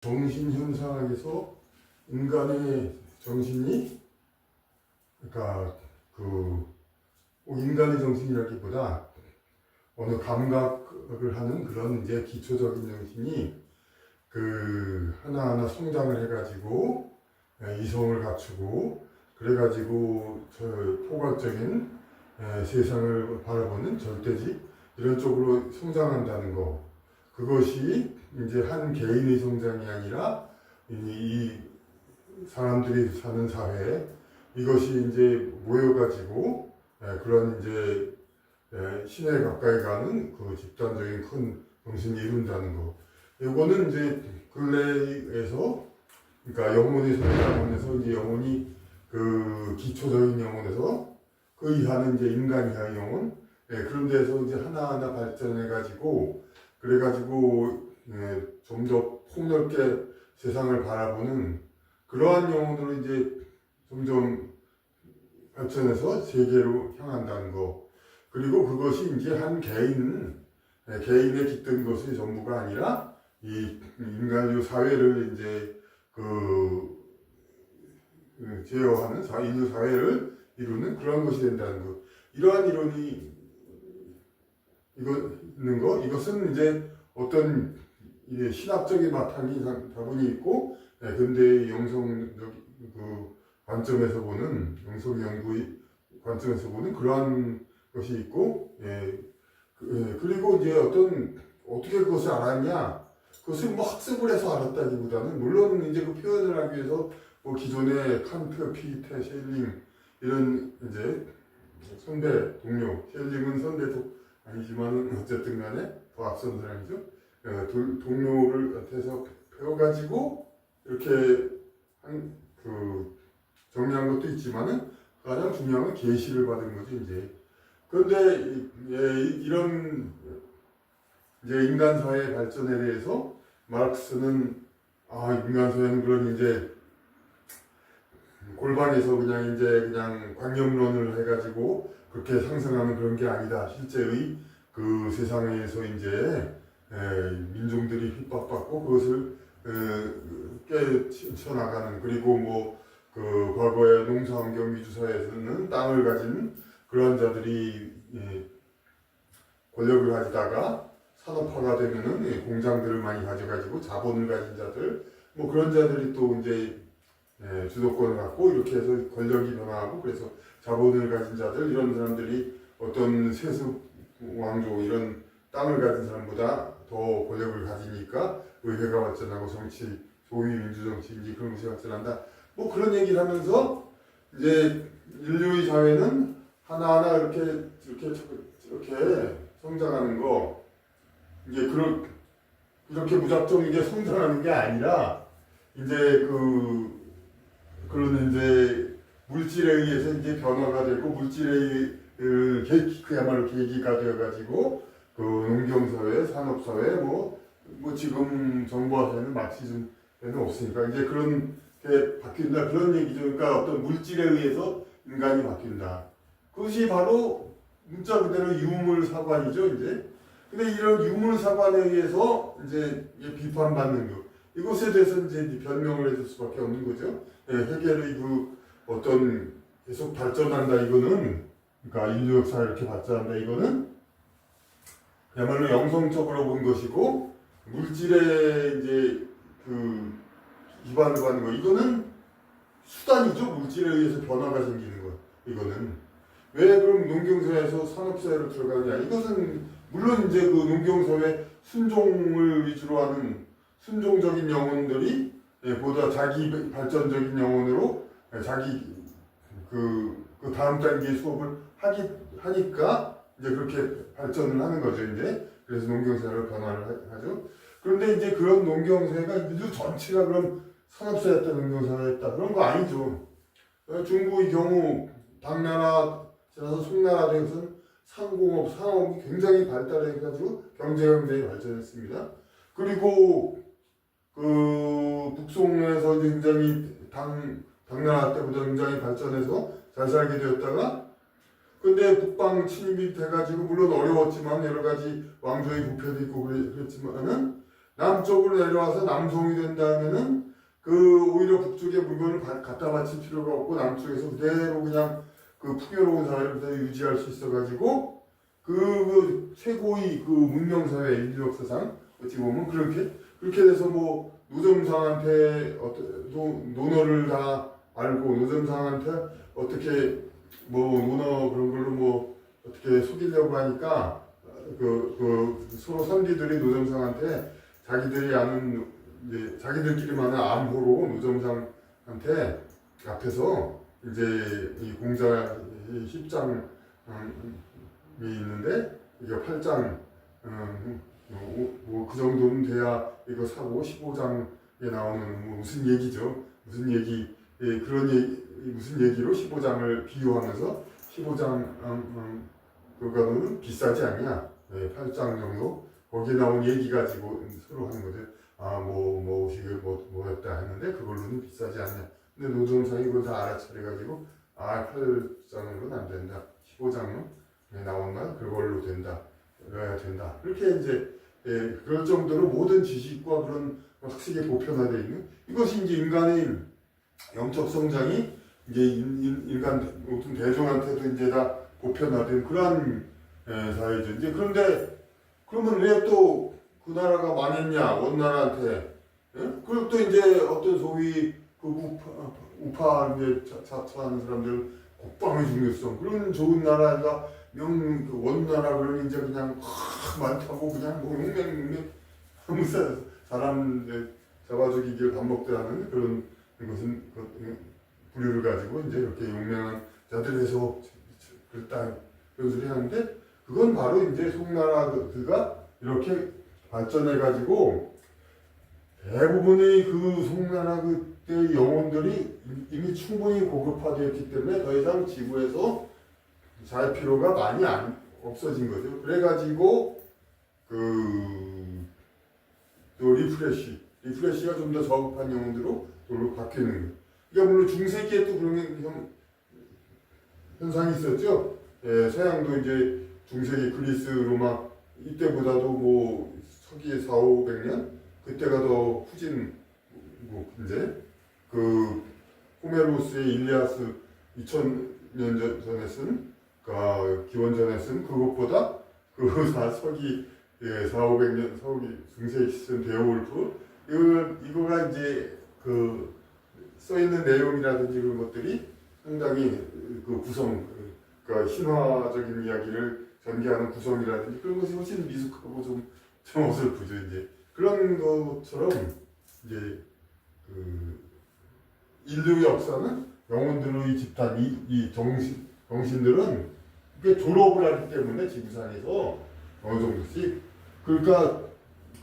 정신현상에서 인간의 정신이, 그러니까 인간의 정신이라기보다 어느 감각을 하는 그런 이제 기초적인 정신이 하나하나 성장을 해가지고 이성을 갖추고 그래가지고 저 포괄적인 세상을 바라보는 절대적 이런 쪽으로 성장한다는 거, 그것이 이제 한 개인의 성장이 아니라 이 사람들이 사는 사회, 이것이 이제 모여가지고 그런 이제 신에 가까이 가는 그 집단적인 큰 정신이 이룬다는 거. 이거는 이제 근래에서, 그러니까 영혼의 성장하면서 이제 영혼이 그 기초적인 영혼에서 그 이하는 이제 인간 이하의 영혼, 그런 데서 이제 하나하나 발전해가지고 그래가지고 좀 더 폭넓게 세상을 바라보는 그러한 영혼으로 이제 점점 발전해서 세계로 향한다는 거. 그리고 그것이 이제 한 개인에 깃든 것이 전부가 아니라 이 인간의 사회를 이제 제어하는 인류 사회를 이루는 그런 것이 된다는 것. 이러한 이론이 있는 거, 이것은 이제 어떤 신학적인 바탕이 다분히 있고, 근대의 영성적 관점에서 보는, 영성 연구의 관점에서 보는 그러한 것이 있고, 그리고 이제 어떻게 그것을 알았냐, 그것을 뭐 학습을 해서 알았다기보다는, 물론 이제 그 표현을 하기 위해서 뭐 기존의 칸트, 피테, 셰일링, 이런 이제 선배 동료, 셰일링은 선배도 아니지만 어쨌든 간에 더 앞선 사람이죠. 동료를한테서 배워가지고 이렇게 정리한 것도 있지만은 가장 중요한 건 계시를 받은 거죠, 이제. 그런데 이런 이제 인간 사회 발전에 대해서 마르크스는 인간 사회는 그런 이제 골방에서 그냥 관념론을 해가지고 그렇게 상승하는 그런 게 아니다. 실제의 그 세상에서 이제 민중들이 핍박받고 그것을 깨쳐나가는, 그리고 뭐 과거의 농사환경 위주사회에서는 땅을 가진 그런 자들이 권력을 가지다가 산업화가 되면은 공장들을 많이 가져가지고 자본을 가진 자들, 뭐 그런 자들이 또 이제 주도권을 갖고 이렇게 해서 권력이 변화하고, 그래서 자본을 가진 자들, 이런 사람들이 어떤 세습 왕조 이런 땅을 가진 사람보다 더 권력을 가지니까 의회가 발전하고 정치, 소위 민주정치인지 그런 것이 발전한다. 뭐 그런 얘기를 하면서 이제 인류의 사회는 하나하나 이렇게 성장하는 거, 이제 그렇게 무작정 이게 성장하는 게 아니라 이제 그런 이제 물질에 의해서 이제 변화가 되고, 물질의 그야말로 계기가 되어가지고 농경사회, 산업사회, 뭐 지금 정보화사회는 마치즘에는 없으니까 이제 그런 게 바뀐다, 그런 얘기죠. 그러니까 어떤 물질에 의해서 인간이 바뀐다. 그것이 바로 문자 그대로 유물사관이죠, 이제. 근데 이런 유물사관에 의해서 이제 비판받는 것, 이것에 대해서 이제 변명을 해줄 수밖에 없는 거죠. 해겔의 어떤 계속 발전한다, 이거는, 그러니까 인류역 사회 이렇게 발전한다, 이거는 그야말로 영성적으로 본 것이고, 물질에 이제 기반으로 하는 거, 이거는 수단이죠. 물질에 의해서 변화가 생기는 것, 이거는. 왜 그럼 농경사회에서 산업사회로 들어가느냐? 이것은 물론 이제 농경사회 순종을 위주로 하는 순종적인 영혼들이 보다 자기 발전적인 영혼으로 자기 그 다음 단계 수업을 하니까 이제 그렇게 발전을 하는 거죠, 이제. 그래서 농경사회로 변화를 하죠. 그런데 이제 그런 농경사회가 인류 전체가 그럼 산업사회였다, 농경사회였다, 그런 거 아니죠. 중국의 경우 당나라 지나서 송나라 되고선 상공업, 상업이 굉장히 발달해가지고 경제가 굉장히 발전했습니다. 그리고 북송에서 굉장히 당나라 때보다 굉장히 발전해서 잘 살게 되었다가, 근데 북방 침입이 돼가지고 물론 어려웠지만 여러 가지 왕조의 부패도 있고 그랬지만은 남쪽으로 내려와서 남송이 된다면은 그 오히려 북쪽에 물건을 갖다 바칠 필요가 없고 남쪽에서 그대로 그냥 그 풍요로운 사회를 그대로 유지할 수 있어가지고 그 최고의 그 문명사회 인류 역사상 어찌 보면 그렇게 돼서 뭐 노점상한테 논어를 다 알고 노점상한테 어떻게 뭐 논어 그런 걸로 뭐 어떻게 속이려고 하니까 그 서로 선비들이 노점상한테 자기들이 아는 이제 자기들끼리만 아는 암호로 노점상한테 앞에서 이제 이 공자 10장이 있는데 이게 8장 뭐 그 정도는 돼야 이거 사고 15장에 나오는 뭐 무슨 얘기죠. 무슨 얘기 그런 얘기 무슨 얘기로 15장을 비유하면서 15장 그거는 비싸지 않냐. 8장 정도 거기에 나온 얘기 가지고 서로 하는 거죠. 뭐였다 했는데 그걸로는 비싸지 않냐. 근데 노점상이 그걸 다 알아차려가지고 8장으로는 안 된다. 15장은 나온다. 그걸로 된다. 그래야 된다. 그렇게 이제 그럴 정도로 모든 지식과 그런 학식에 보편화되어 있는 이것이 이제 인간의 영적 성장이 이제 인간 모든 대중한테도 이제 다 보편화된 그러한 사회죠. 이제 그런데 그러면 왜 또 그 나라가 망했냐 원나라한테? 그리고 또 이제 어떤 소위 그 우파 이제 자처하는 사람들 국방의 중요성 그런 좋은 나라가 그 원나라 그러면 이제 그냥 많다고 그냥 뭐 용맹 하면서 사람 잡아 죽이기를 반복되는 그런 것은 부류를 가지고 이제 이렇게 용맹한 자들에서 그랬다 그런 소리 하는데 그건 바로 이제 송나라가 이렇게 발전해 가지고 대부분의 그 송나라 그때 영혼들이 이미 충분히 고급화되었기 때문에 더 이상 지구에서 살 필요가 많이 없어진 거죠. 그래가지고 또 리프레시가 좀 더 저급한 영혼들로 바뀌는 거예요. 그러니까 물론 중세기에 또 그런 현상이 있었죠. 서양도 이제 중세기 그리스 로마 이때보다도 뭐 서기 400~500년 그때가 더 후진 이제 그 호메로스의 일리아스 2000년 전에 쓴 기원전에 쓴 그것보다 그 서기 400~500년 서기 중세기 쓴 베오울프 이거가 이제 그 써있는 내용이라든지 그런 것들이 상당히 그 구성 그러니까 신화적인 이야기를 전개하는 구성이라든지 그런 것이 훨씬 미숙하고 좀 어설프죠. 이제 그런 것처럼 이제 그 인류 역사는 영혼들의 집단 이 정신들은 그게 졸업을 하기 때문에 지구상에서 어느 정도씩 그러니까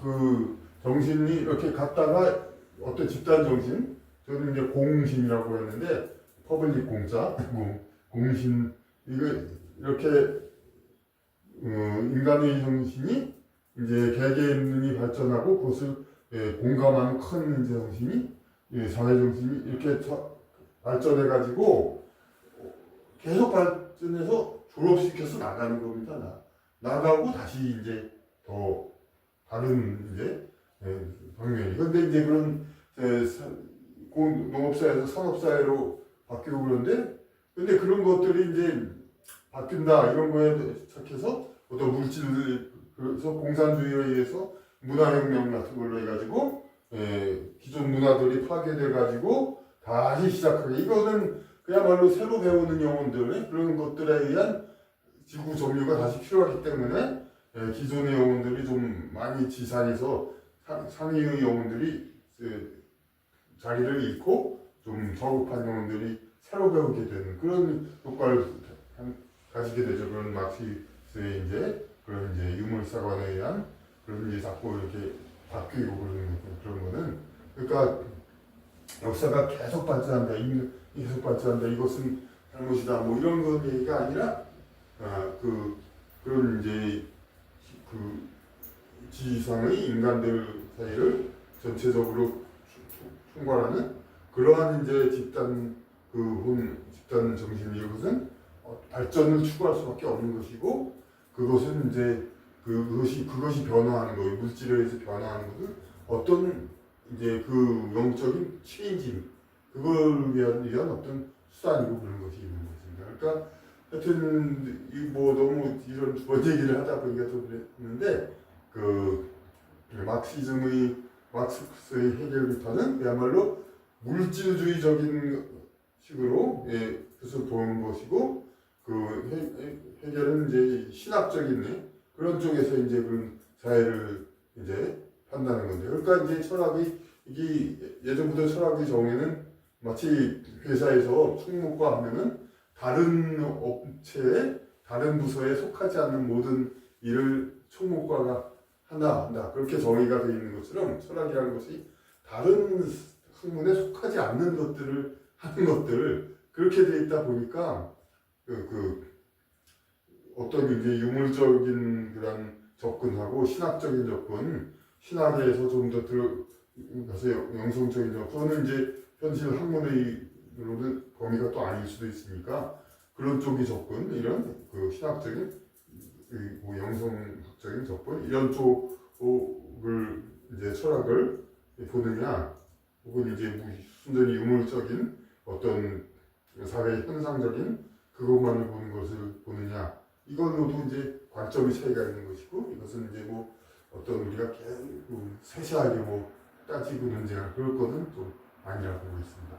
그 정신이 이렇게 갔다가 어떤 집단 정신 저는 이제 공신이라고 했는데 퍼블릭 공자 공신 이거 이렇게 인간의 정신이 이제 개개인이 발전하고 그것을 공감하는 큰 이제 정신이 사회 정신이 이렇게 발전해 가지고 계속 발전해서 졸업시켜서 나가는 겁니다. 나가고 다시 이제 더 다른 이제 방면이. 근데 이제 그런 농업사회에서 산업사회로 바뀌고 그런데 근데 그런 것들이 이제 바뀐다 이런 거에 착해서 어떤 물질을 그래서 공산주의에 의해서 문화혁명 같은 걸로 해가지고 기존 문화들이 파괴돼 가지고 다시 시작하게 이거는 그야말로 새로 배우는 영혼들 그런 것들에 의한 지구 점유가 다시 필요하기 때문에 기존의 영혼들이 좀 많이 지상해서 상위의 영혼들이 자리를 잃고 좀 저급한 영혼들이 새로 배우게 되는 그런 효과를 가지게 되죠. 그런 막시스의 이제 그런 이제 유물사관에 의한 그런 이제 자꾸 이렇게 바뀌고 그런 거는 그러니까 역사가 계속 발전한다, 계속 발전한다, 이것은 잘못이다, 뭐 이런 거 얘기가 아니라 그런 이제 그 지상의 인간들 사이를 전체적으로 총괄하는 그러한 이제 집단 집단 정신 이것은 발전을 추구할 수밖에 없는 것이고 그것은 이제 그것이 변화하는 거예요. 물질에 의해서 변화하는 것은 어떤 이제 그 영적인 체인징 그걸 위한 어떤 수단이고 그런 것이 있는 것입니다. 그러니까 하여튼 이 뭐 너무 이런 두 번째 얘기를 하다 보니까 좀 그랬는데 그 막스의 해결부터는 그야말로 물질주의적인 식으로 뜻을 보는 것이고 해결은 이제 신학적인 그런 쪽에서 이제 그런 사회를 이제 판다는 건데 그러니까 이제 철학이 이게 예전부터 철학의 정의는 마치 회사에서 총무과 하면은 다른 업체에 다른 부서에 속하지 않는 모든 일을 총무과가 한다 그렇게 정의가 되어 있는 것처럼 철학이라는 것이 다른 학문에 속하지 않는 것들을 하는 것들을 그렇게 되어 있다 보니까 어떤 이제 유물적인 그런 접근하고 신학적인 접근 신학에서 좀 더 들어가서 영성적인 접근은 이제 현실 학문의로는 범위가 또 아닐 수도 있으니까 그런 쪽의 접근 이런 그 신학적인 뭐 영성적인 접근 이런 쪽을 이제 철학을 보느냐 혹은 이제 뭐 순전히 유물적인 어떤 사회 현상적인 그것만을 보는 것을 보느냐 이걸로도 이제 관점의 차이가 있는 것이고 이것은 이제 뭐 어떤 우리가 세세하게 뭐 따지고 논쟁할 그럴 거는 또 아니라고 보고 있습니다.